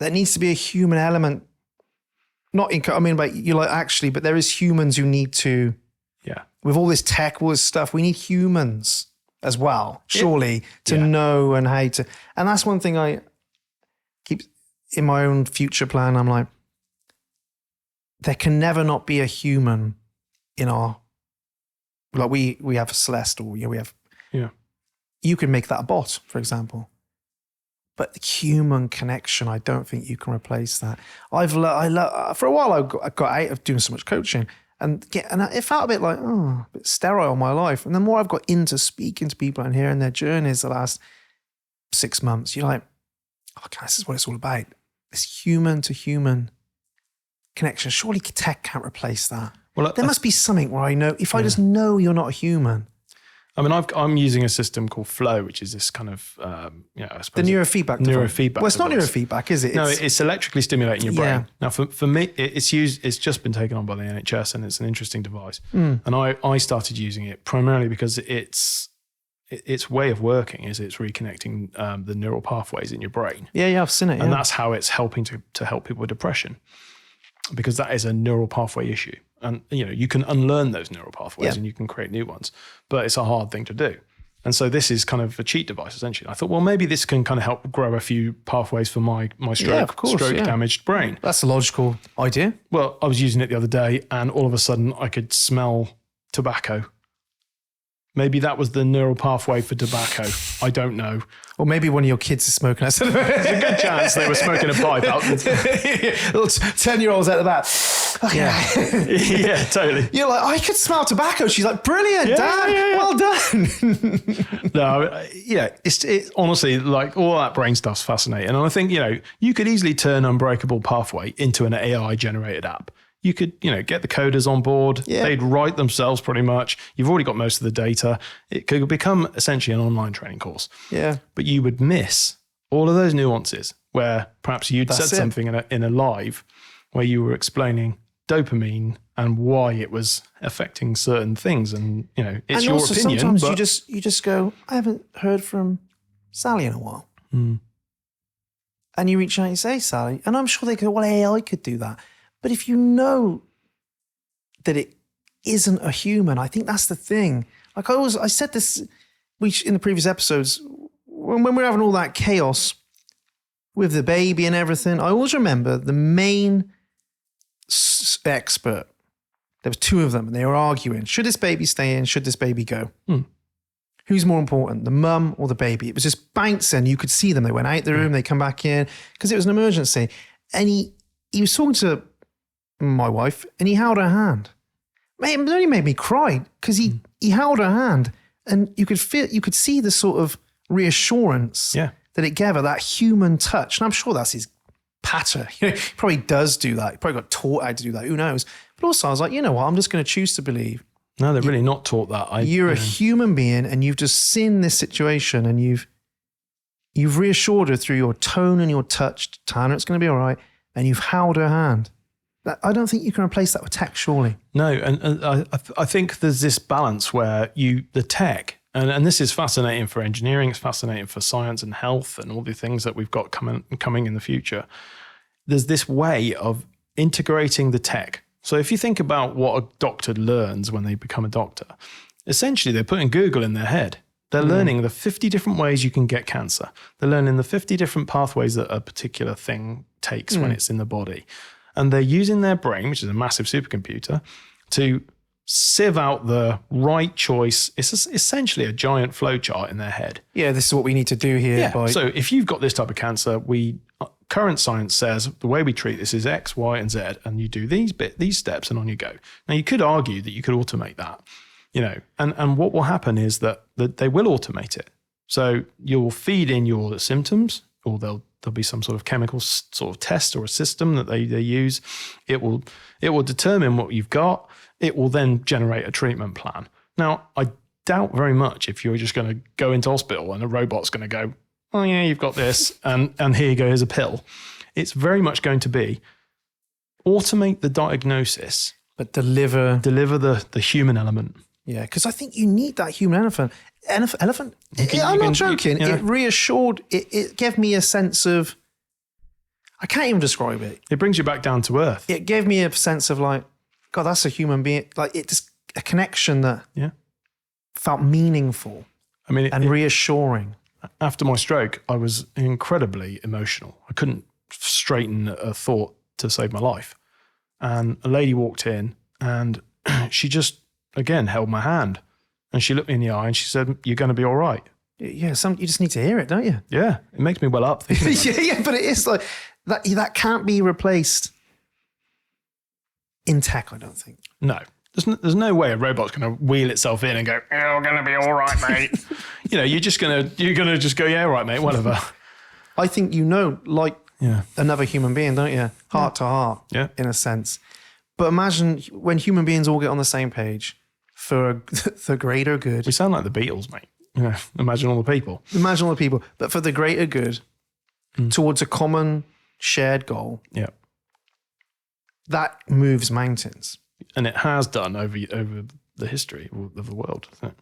there needs to be a human element. But there is humans who need to, with all this tech, all this stuff, we need humans as well, surely, to know and how to, and that's one thing I keep in my own future plan. I'm like, there can never not be a human in our, like we have a Celeste, or we have, you can make that a bot, for example. But the human connection, I don't think you can replace that. For a while, I got out of doing so much coaching, and it felt a bit like, a bit sterile in my life. And the more I've got into speaking to people and hearing their journeys the last 6 months, you're like, okay, this is what it's all about. This human to human connection. Surely tech can't replace that. Well, there must be something where I know, if I just know you're not a human. I mean, I'm using a system called Flow, which is this kind of, I suppose the neurofeedback. Well, it's not neurofeedback, is it? It's electrically stimulating your brain. Now, for me, it's just been taken on by the NHS, and it's an interesting device. And I started using it primarily because its way of working is it's reconnecting the neural pathways in your brain. Yeah, I've seen it. And that's how it's helping to help people with depression, because that is a neural pathway issue. And, you can unlearn those neural pathways and you can create new ones, but it's a hard thing to do. And so this is kind of a cheat device, essentially. I thought, well, maybe this can kind of help grow a few pathways for my stroke damaged brain. That's a logical idea. Well, I was using it the other day, and all of a sudden I could smell tobacco. Maybe that was the neural pathway for tobacco. I don't know. Or maybe one of your kids is smoking. There's a good chance they were smoking a pipe out. Little 10-year-olds out the back. Yeah, totally. You're like, I could smell tobacco. She's like, brilliant, Dad. Well done. No, it's honestly, like, all that brain stuff's fascinating. And I think, you could easily turn Unbreakable Pathway into an AI generated app. You could, get the coders on board. Yeah. They'd write themselves pretty much. You've already got most of the data. It could become essentially an online training course. Yeah. But you would miss all of those nuances where perhaps you'd said something in a live where you were explaining dopamine and why it was affecting certain things. And, it's your opinion. Sometimes you just go, I haven't heard from Sally in a while. And you reach out and say, Sally, and I'm sure they go, well, AI could do that. But if you know that it isn't a human, I think that's the thing. Like I said this in the previous episodes, when we were having all that chaos with the baby and everything, I always remember the main expert. There was 2 of them, and they were arguing, should this baby stay in? Should this baby go? Who's more important, the mum or the baby? It was just bouncing. You could see them. They went out the room, they come back in, because it was an emergency. And he was talking to my wife, and he held her hand. It only made me cry, because he held her hand, and you could see the sort of reassurance that it gave her, that human touch. And I'm sure that's his patter. He probably does do that. He probably got taught how to do that. Who knows? But also I was like, you know what? I'm just going to choose to believe. No, they're really not taught that. You're a human being, and you've just seen this situation, and you've reassured her through your tone and your touch, Tana, it's going to be all right. And you've held her hand. I don't think you can replace that with tech, surely. No, and I think there's this balance where the tech, and this is fascinating for engineering, it's fascinating for science and health and all the things that we've got coming in the future. There's this way of integrating the tech. So if you think about what a doctor learns when they become a doctor, essentially they're putting Google in their head. They're learning the 50 different ways you can get cancer. They're learning the 50 different pathways that a particular thing takes when it's in the body. And they're using their brain, which is a massive supercomputer, to sieve out the right choice. It's essentially a giant flowchart in their head. Yeah, this is what we need to do here. Yeah. So if you've got this type of cancer, current science says the way we treat this is X, Y, and Z, and you do these steps, and on you go. Now, you could argue that you could automate that, and what will happen is that they will automate it. So you'll feed in your symptoms, or there'll be some sort of chemical sort of test or a system that they use. It will determine what you've got. It will then generate a treatment plan. Now, I doubt very much if you're just going to go into hospital and a robot's going to go, oh yeah, you've got this, and here you go, here's a pill. It's very much going to be automate the diagnosis, but deliver the human element. Yeah, because I think you need that human elephant. I'm not joking. It reassured, it gave me a sense of, I can't even describe it. It brings you back down to earth. It gave me a sense of like, God, that's a human being. Like it just a connection that felt meaningful. I mean, and reassuring. After my stroke, I was incredibly emotional. I couldn't straighten a thought to save my life. And a lady walked in and she just, again, held my hand. And she looked me in the eye and she said, "You're going to be all right." Yeah, you just need to hear it, don't you? Yeah, it makes me well up. Yeah, but it is like, that can't be replaced in tech, I don't think. No. There's no way a robot's going to wheel itself in and go, "You're going to be all right, mate." You're going to just go, "Yeah, all right, mate, whatever." I think like another human being, don't you? Heart to heart, in a sense. But imagine when human beings all get on the same page for the greater good. We sound like the Beatles, mate. Imagine all the people. Imagine all the people. But for the greater good, towards a common shared goal. Yeah. That moves mountains. And it has done over the history of the world, isn't it?